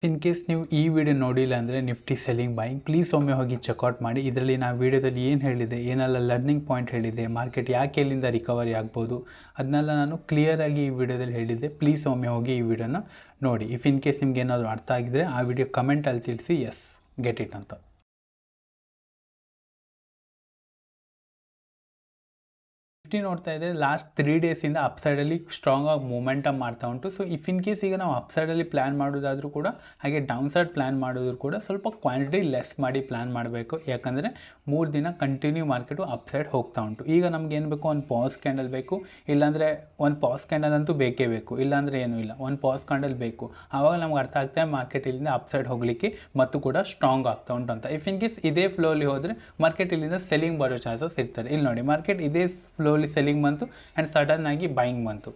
In case ನೀವು ಈ video ನೋಡಿಲ್ಲ ಅಂದರೆ ನಿಫ್ಟಿ ಸೆಲ್ಲಿಂಗ್ ಬೈಯಿಂಗ್ ಪ್ಲೀಸ್ ಒಮ್ಮೆ ಹೋಗಿ ಚೆಕ್ಔಟ್ ಮಾಡಿ. ಇದರಲ್ಲಿ ನಾವು ವಿಡಿಯೋದಲ್ಲಿ ಏನು ಹೇಳಿದೆ, ಏನೆಲ್ಲ ಲರ್ನಿಂಗ್ ಪಾಯಿಂಟ್ ಹೇಳಿದೆ, ಮಾರ್ಕೆಟ್ ಯಾಕೆ ಎಲ್ಲಿಂದ ರಿಕವರಿ ಆಗ್ಬೋದು ಅದನ್ನೆಲ್ಲ ನಾನು ಕ್ಲಿಯರಾಗಿ ಈ ವಿಡಿಯೋದಲ್ಲಿ ಹೇಳಿದ್ದೆ. ಪ್ಲೀಸ್ ಒಮ್ಮೆ ಹೋಗಿ ಈ ವಿಡಿಯೋನ ನೋಡಿ. ಇಫ್ ಇನ್ ಕೇಸ್ ನಿಮ್ಗೆ ಏನಾದರೂ ಅರ್ಥ ಆಗಿದ್ರೆ ಆ ವಿಡಿಯೋ ಕಮೆಂಟಲ್ಲಿ ತಿಳಿಸಿ ಎಸ್ ಗೆಟ್ ಇಟ್ ಅಂತ. ನಿಫ್ಟಿ ನೋಡ್ತಾ ಇದೆ ಲಾಸ್ಟ್ 3 ಡೇಸಿಂದ ಅಪ್ಸೈಡಲ್ಲಿ ಸ್ಟ್ರಾಂಗಾಗಿ ಮೂಮೆಂಟಮ್ ಮಾಡ್ತಾ ಉಂಟು. ಸೊ ಇಫ್ ಇನ್ ಕೇಸ್ ಈಗ ನಾವು ಅಪ್ಸೈಡಲ್ಲಿ ಪ್ಲ್ಯಾನ್ ಮಾಡೋದಾದರೂ ಕೂಡ ಹಾಗೆ ಡೌನ್ ಸೈಡ್ ಪ್ಲ್ಯಾನ್ ಮಾಡೋದ್ರು ಕೂಡ ಸ್ವಲ್ಪ ಕ್ವಾಂಟಿಟಿ ಲೆಸ್ ಮಾಡಿ ಪ್ಲ್ಯಾನ್ ಮಾಡಬೇಕು. ಯಾಕಂದರೆ 3 ದಿನ ಕಂಟಿನ್ಯೂ ಮಾರ್ಕೆಟು ಅಪ್ಸೈಡ್ ಹೋಗ್ತಾ ಉಂಟು. ಈಗ ನಮ್ಗೆ ಏನು ಬೇಕು, ಒಂದು ಪಾಸ್ ಕ್ಯಾಂಡಲ್ ಬೇಕು, ಇಲ್ಲಾಂದರೆ ಒಂದು ಪಾಸ್ ಕ್ಯಾಂಡಲ್ ಅಂತೂ ಬೇಕೇ ಬೇಕು, ಇಲ್ಲಾಂದರೆ ಏನೂ ಇಲ್ಲ, ಒಂದು ಪಾಸ್ ಕ್ಯಾಂಡಲ್ ಬೇಕು. ಆವಾಗ ನಮ್ಗೆ ಅರ್ಥ ಆಗ್ತದೆ ಮಾರ್ಕೆಟ್ ಇಲ್ಲಿಂದ ಅಪ್ಸೈಡ್ ಹೋಗಲಿಕ್ಕೆ ಮತ್ತು ಕೂಡ ಸ್ಟ್ರಾಂಗ್ ಆಗ್ತಾ ಉಂಟು ಅಂತ. ಇಫ್ ಇನ್ ಕೇಸ್ ಇದೇ ಫ್ಲೋಲಿ ಹೋದರೆ ಮಾರ್ಕೆಟ್ ಇಲ್ಲಿಂದ ಸೆಲ್ಲಿಂಗ್ ಬರೋ ಚಾನ್ಸಸ್ ಇರ್ತಾರೆ. ಇಲ್ಲಿ ನೋಡಿ, ಮಾರ್ಕೆಟ್ ಇದೇ ಫ್ಲೋಲಿ ಸೆಲ್ಲಿಂಗ್ ಬಂತು ಆ್ಯಂಡ್ ಸಡನ್ ಆಗಿ ಬೈಯಿಂಗ್ ಬಂತು,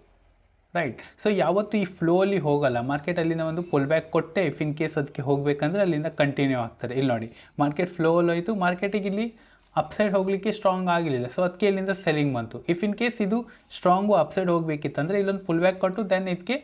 ರೈಟ್. ಸೊ ಯಾವತ್ತು ಈ ಫ್ಲೋಲಿ ಹೋಗಲ್ಲ, ಮಾರ್ಕೆಟ್ ಅಲ್ಲಿಂದ ಒಂದು ಪುಲ್ ಬ್ಯಾಕ್ ಕೊಟ್ಟೆ ಇಫ್ ಇನ್ ಕೇಸ್ ಅದಕ್ಕೆ ಹೋಗಬೇಕಂದ್ರೆ ಅಲ್ಲಿಂದ ಕಂಟಿನ್ಯೂ ಆಗ್ತಾರೆ. ಇಲ್ಲಿ ನೋಡಿ, ಮಾರ್ಕೆಟ್ ಫ್ಲೋಲ್ಲಿ ಹೋಯಿತು, ಮಾರ್ಕೆಟಿಗೆ ಇಲ್ಲಿ ಅಪ್ಸೈಡ್ ಹೋಗಲಿಕ್ಕೆ ಸ್ಟ್ರಾಂಗ್ ಆಗಲಿಲ್ಲ, ಸೊ ಅದಕ್ಕೆ ಇಲ್ಲಿಂದ ಸೆಲ್ಲಿಂಗ್ ಬಂತು. ಇಫ್ ಇನ್ ಕೇಸ್ ಇದು ಸ್ಟ್ರಾಂಗು ಅಪ್ಸೈಡ್ ಹೋಗಬೇಕಿತ್ತಂದರೆ ಇಲ್ಲೊಂದು ಪುಲ್ ಬ್ಯಾಕ್ ಕೊಟ್ಟು ದೆನ್ ಇದಕ್ಕೆ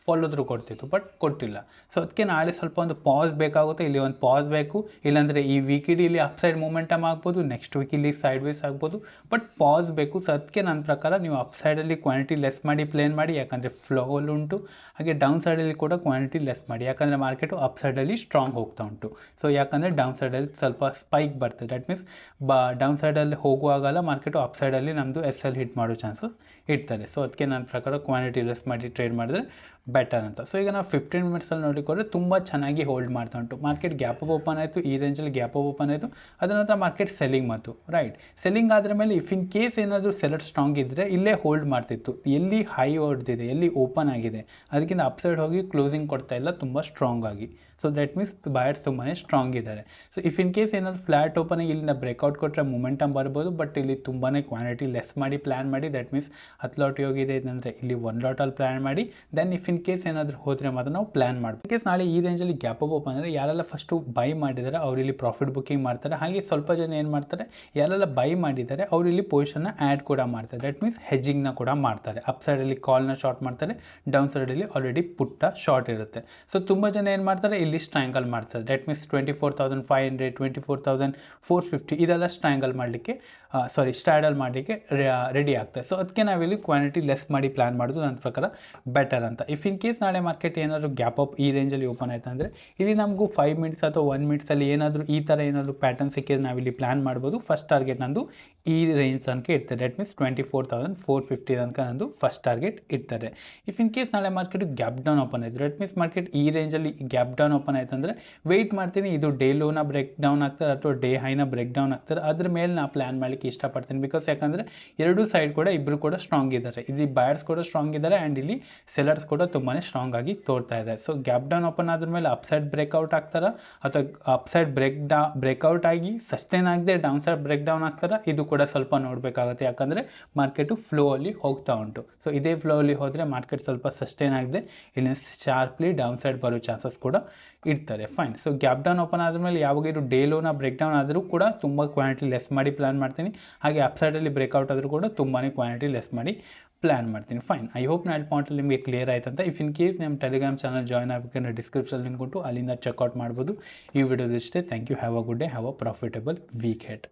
ಫಾಲೋದ್ರು ಕೊಡ್ತಿತ್ತು, ಬಟ್ ಕೊಟ್ಟಿಲ್ಲ. ಸೊ ಅದಕ್ಕೆ ನಾಳೆ ಸ್ವಲ್ಪ ಒಂದು ಪಾಸ್ ಬೇಕಾಗುತ್ತೆ. ಇಲ್ಲಿ ಒಂದು ಪಾಸ್ ಬೇಕು, ಇಲ್ಲಾಂದರೆ ಈ ವೀಕಿಡಿ ಇಲ್ಲಿ ಅಪ್ಸೈಡ್ ಮೂಮೆಂಟಮ್ ಆಗ್ಬೋದು, ನೆಕ್ಸ್ಟ್ ವೀಕ್ ಇಲ್ಲಿ ಸೈಡ್ ವೇಸ್ ಆಗ್ಬೋದು, ಬಟ್ ಪಾಸ್ ಬೇಕು. ಸೊ ಅದಕ್ಕೆ ನನ್ನ ಪ್ರಕಾರ ನೀವು ಅಪ್ಸೈಡಲ್ಲಿ ಕ್ವಾಂಟಿಟಿ ಲೆಸ್ ಮಾಡಿ ಪ್ಲೇನ್ ಮಾಡಿ, ಯಾಕಂದರೆ ಫ್ಲೋಲ್ ಉಂಟು. ಹಾಗೆ ಡೌನ್ ಸೈಡಲ್ಲಿ ಕೂಡ ಕ್ವಾಂಟಿಟಿ ಲೆಸ್ ಮಾಡಿ, ಯಾಕಂದರೆ ಮಾರ್ಕೆಟು ಅಪ್ಸೈಡಲ್ಲಿ ಸ್ಟ್ರಾಂಗ್ ಹೋಗ್ತಾ ಉಂಟು. ಸೊ ಯಾಕಂದರೆ ಡೌನ್ ಸೈಡಲ್ಲಿ ಸ್ವಲ್ಪ ಸ್ಪೈಕ್ ಬರ್ತದೆ, ದಟ್ ಮೀನ್ಸ್ ಡೌನ್ ಸೈಡಲ್ಲಿ ಹೋಗುವಾಗಲ್ಲ ಮಾರ್ಕೆಟು ಅಪ್ಸೈಡಲ್ಲಿ ನಮ್ಮದು SL ಹಿಟ್ ಮಾಡೋ ಚಾನ್ಸಸ್ ಇರ್ತದೆ. ಸೊ ಅದಕ್ಕೆ ನನ್ನ ಪ್ರಕಾರ ಕ್ವಾಂಟಿಟಿ ಲೆಸ್ ಮಾಡಿ ಟ್ರೇಡ್ ಮಾಡಿದ್ರೆ ಬೆಟರ್ ಅಂತ. ಸೊ ಈಗ ನಾವು 15 ಮಿನಿಟ್ಸಲ್ಲಿ ನೋಡಿಕೊಂಡ್ರೆ ತುಂಬ ಚೆನ್ನಾಗಿ ಹೋಲ್ಡ್ ಮಾಡ್ತಾ ಉಂಟು. ಮಾರ್ಕೆಟ್ ಗ್ಯಾಪ್ ಅಪ್ ಓಪನ್ ಆಯಿತು, ಈ ರೇಂಜಲ್ಲಿ ಗ್ಯಾಪ್ ಅಪ್ ಓಪನ್ ಆಯಿತು, ಅದರ ನಂತರ ಮಾರ್ಕೆಟ್ ಸೆಲ್ಲಿಂಗ್ ಬಂತು, ರೈಟ್. ಸೆಲ್ಲಿಂಗ್ ಆದ್ರ ಮೇಲೆ ಇಫ್ ಇನ್ ಕೇಸ್ ಏನಾದರೂ ಸೆಲ್ಲರ್ ಸ್ಟ್ರಾಂಗ್ ಇದ್ದರೆ ಇಲ್ಲೇ ಹೋಲ್ಡ್ ಮಾಡ್ತಿತ್ತು. ಎಲ್ಲಿ ಹೈ ಹೊಡೆದಿದೆ, ಎಲ್ಲಿ ಓಪನ್ ಆಗಿದೆ ಅದಕ್ಕಿಂತ ಅಪ್ಸೈಡ್ ಹೋಗಿ ಕ್ಲೋಸಿಂಗ್ ಕೊಡ್ತಾ ಇಲ್ಲ ತುಂಬ ಸ್ಟ್ರಾಂಗ್ ಆಗಿ. ಸೊ ದಟ್ ಮೀನ್ಸ್ ಬಯರ್ಸ್ ತುಂಬಾ ಸ್ಟ್ರಾಂಗ್ ಇದ್ದಾರೆ. ಸೊ ಇಫ್ ಇನ್ ಕೇಸ್ ಏನಾದರೂ ಫ್ಲ್ಯಾಟ್ ಓಪನಿಗೆ ಇಲ್ಲಿಂದ ಬ್ರೇಕ್ಔಟ್ ಕೊಟ್ಟರೆ ಮೂಮೆಂಟಮ್ ಬರ್ಬೋದು, ಬಟ್ ಇಲ್ಲಿ ತುಂಬಾ ಕ್ವಾಂಟಿಟಿ ಲೆಸ್ ಮಾಡಿ ಪ್ಲ್ಯಾನ್ ಮಾಡಿ, ದಟ್ ಮೀನ್ಸ್ 10 ಲಾಟ್ ಹೋಗಿದೆ ಅಂದರೆ ಇಲ್ಲಿ 1 ಲಾಟಲ್ಲಿ ಪ್ಲ್ಯಾನ್ ಮಾಡಿ, ದೆನ್ ಇಫ್ ಇನ್ ಕೇಸ್ ಏನಾದರೂ ಹೋದರೆ ಮಾತ್ರ ನಾವು ಪ್ಲ್ಯಾನ್ ಮಾಡಬೇಕು. ಇನ್ ಕೇಸ್ ನಾಳೆ ಈ ರೇಂಜಲ್ಲಿ ಗ್ಯಾಪ್ ಅಪ್ ಓಪನ್ ಅಂದರೆ ಯಾರೆಲ್ಲ ಫಸ್ಟು ಬೈ ಮಾಡಿದ್ದಾರೆ ಅವ್ರು ಇಲ್ಲಿ ಪ್ರಾಫಿಟ್ ಬುಕ್ಕಿಂಗ್ ಮಾಡ್ತಾರೆ. ಹಾಗೆ ಸ್ವಲ್ಪ ಜನ ಏನು ಮಾಡ್ತಾರೆ, ಯಾರೆಲ್ಲ ಬೈ ಮಾಡಿದ್ದಾರೆ ಅವರು ಇಲ್ಲಿ ಪೊಸಿಷನ್ನ ಆ್ಯಡ್ ಕೂಡ ಮಾಡ್ತಾರೆ, ದಟ್ ಮೀನ್ಸ್ ಹೆಜ್ಜಿಂಗ್ನ ಕೂಡ ಮಾಡ್ತಾರೆ. ಅಪ್ ಸೈಡಲ್ಲಿ ಕಾಲ್ನ ಶಾರ್ಟ್ ಮಾಡ್ತಾರೆ, ಡೌನ್ ಸೈಡಲ್ಲಿ ಆಲ್ರೆಡಿ ಪುಟ್ಟ ಶಾರ್ಟ್ ಇರುತ್ತೆ. ಸೊ ತುಂಬ ಜನ ಏನು ಮಾಡ್ತಾರೆ, ಇಲ್ಲಿ ಸ್ಟ್ರ್ಯಾಂಗಲ್ ಮಾಡ್ತಾರೆ, ದಟ್ ಮೀನ್ಸ್ 24,500 24,450 ಇದೆಲ್ಲ ಸ್ಟ್ರ್ಯಾಂಗಲ್ ಮಾಡಲಿಕ್ಕೆ ಸ್ಟ್ಯಾಡಲ್ ಮಾಡಲಿಕ್ಕೆ ರೆಡಿ ಆಗ್ತದೆ. ಸೊ ಅದಕ್ಕೆ ನಾವಿಲ್ಲಿ ಕ್ವಾಂಟಿಟಿ ಲೆಸ್ ಮಾಡಿ ಪ್ಲ್ಯಾನ್ ಮಾಡೋದು ನನ್ನ ಪ್ರಕಾರ ಬೆಟರ್ ಅಂತ. ಇಫ್ ಇನ್ ಕೇಸ್ ನಾಳೆ ಮಾರ್ಕೆಟ್ ಏನಾದರೂ ಗ್ಯಾಪ್ ಅಪ್ ಈ ರೇಂಜಲ್ಲಿ ಓಪನ್ ಆಯಿತು ಅಂದರೆ ಇಲ್ಲಿ ನಮಗೂ 5 ಮಿನಿಟ್ಸ್ ಅಥವಾ 1 ಮಿನಿಟ್ಸಲ್ಲಿ ಏನಾದರೂ ಈ ಥರ ಏನಾದರೂ ಪ್ಯಾಟರ್ನ್ ಸಿಕ್ಕಿದ್ರೆ ನಾವಿಲ್ಲಿ ಪ್ಲ್ಯಾನ್ ಮಾಡ್ಬೋದು. ಫಸ್ಟ್ ಟಾರ್ಗೆಟ್ ನಂದು ಈ ರೇಂಜ್ ತನಕ ಇರ್ತದೆ, ದಟ್ ಮೀನ್ಸ್ 24,450 ತನಕ ನಂದು ಫಸ್ಟ್ ಟಾರ್ಗೆಟ್ ಇರ್ತದೆ. ಇಫ್ ಇನ್ ಕೇಸ್ ನಾಳೆ ಮಾರ್ಕೆಟ್ ಗ್ಯಾಪ್ ಡೌನ್ ಓಪನ್ ಆಯಿತು, ದಟ್ ಮೀನ್ಸ್ ಮಾರ್ಕೆಟ್ ಈ ರೇಂಜಲ್ಲಿ ಗ್ಯಾಪ್ ಡೌನ್ ಓಪನ್ ಆಯ್ತು ಅಂದರೆ ವೆಯ್ಟ್ ಮಾಡ್ತೀನಿ, ಇದು ಡೇ ಲೋನ ಬ್ರೇಕ್ ಡೌನ್ ಆಗ್ತಾರೆ ಅಥವಾ ಡೇ ಹೈನ ಬ್ರೇಕ್ ಡೌನ್ ಆಗ್ತಾರೆ, ಅದ್ರ ಮೇಲೆ ನಾನು ಪ್ಲ್ಯಾನ್ ಮಾಡಲಿಕ್ಕೆ ಇಷ್ಟಪಡ್ತೀನಿ. ಬಿಕಾಸ್ ಯಾಕಂದರೆ ಎರಡೂ ಸೈಡ್ ಕೂಡ ಇಬ್ಬರು ಕೂಡ ಸ್ಟ್ರಾಂಗ್ ಇದ್ದಾರೆ, ಇಲ್ಲಿ ಬಯರ್ಸ್ ಕೂಡ ಸ್ಟ್ರಾಂಗ್ ಇದ್ದಾರೆ ಆ್ಯಂಡ್ ಇಲ್ಲಿ ಸೆಲ್ಲರ್ಸ್ ಕೂಡ ತುಂಬಾ ಸ್ಟ್ರಾಂಗ್ ಆಗಿ ತೋರ್ತಾ ಇದ್ದಾರೆ. ಸೊ ಗ್ಯಾಪ್ ಡೌನ್ ಓಪನ್ ಆದ್ರ ಮೇಲೆ ಅಪ್ಸೈಡ್ ಬ್ರೇಕ್ಔಟ್ ಆಗ್ತಾರೆ ಅಥವಾ ಅಪ್ಸೈಡ್ ಬ್ರೇಕ್ಔಟ್ ಆಗಿ ಸಸ್ಟೈನ್ ಆಗದೆ ಡೌನ್ ಸೈಡ್ ಬ್ರೇಕ್ ಡೌನ್ ಆಗ್ತಾರೆ, ಇದು ಕೂಡ ಸ್ವಲ್ಪ ನೋಡಬೇಕಾಗುತ್ತೆ. ಯಾಕಂದರೆ ಮಾರ್ಕೆಟು ಫ್ಲೋ ಅಲ್ಲಿ ಹೋಗ್ತಾ ಉಂಟು. ಸೊ ಇದೇ ಫ್ಲೋ ಅಲ್ಲಿ ಹೋದರೆ ಮಾರ್ಕೆಟ್ ಸ್ವಲ್ಪ ಸಸ್ಟೈನ್ ಆಗದೆ ಇಲ್ಲಿ ಶಾರ್ಪ್ಲಿ ಡೌನ್ ಸೈಡ್ ಬರೋ ಚಾನ್ಸಸ್ ಕೂಡ ಇರ್ತಾರೆ, fine. So gap down open ಆದಮೇಲೆ ಯಾವಾಗ ಇದು ಡೇ ಲೋನ ಬ್ರೇಕ್ ಡೌನ್ ಆದರೂ ಕೂಡ ತುಂಬ ಕ್ವಾಂಟಿಟಿ ಲೆಸ್ ಮಾಡಿ ಪ್ಲ್ಯಾನ್ ಮಾಡ್ತೀನಿ. ಹಾಗೆ ಅಪ್ಸೈಡಲ್ಲಿ ಬ್ರೇಕ್ಔಟ್ ಆದರೂ ಕೂಡ ತುಂಬಾ ಕ್ವಾಂಟಿಟಿ ಲೆಸ್ ಮಾಡಿ ಪ್ಲ್ಯಾನ್ ಮಾಡ್ತೀನಿ, ಫೈನ್. ಐ ಹೋಪ್ ನಾನು ಪಾಯಿಂಟಲ್ಲಿ ನಿಮಗೆ ಕ್ಲಿಯರ್ ಆಯ್ತು ಅಂತ. ಇಫ್ ಇನ್ ಕೇಸ್ ನಮ್ಮ ಟೆಲಿಗ್ರಾಮ್ ಚಾನಲ್ ಜಾಯ್ನ್ ಆಗಬೇಕಂದ್ರೆ ಡಿಸ್ಕ್ರಿಪ್ಷನ್ ಲಿಂಕ್ ಉಂಟು, ಅಲ್ಲಿಂದ ಚೆಕ್ಔಟ್ ಮಾಡ್ಬೋದು. ಈ ವಿಡಿಯೋದಷ್ಟೇ. Thank you. Have a good day, have a profitable week head.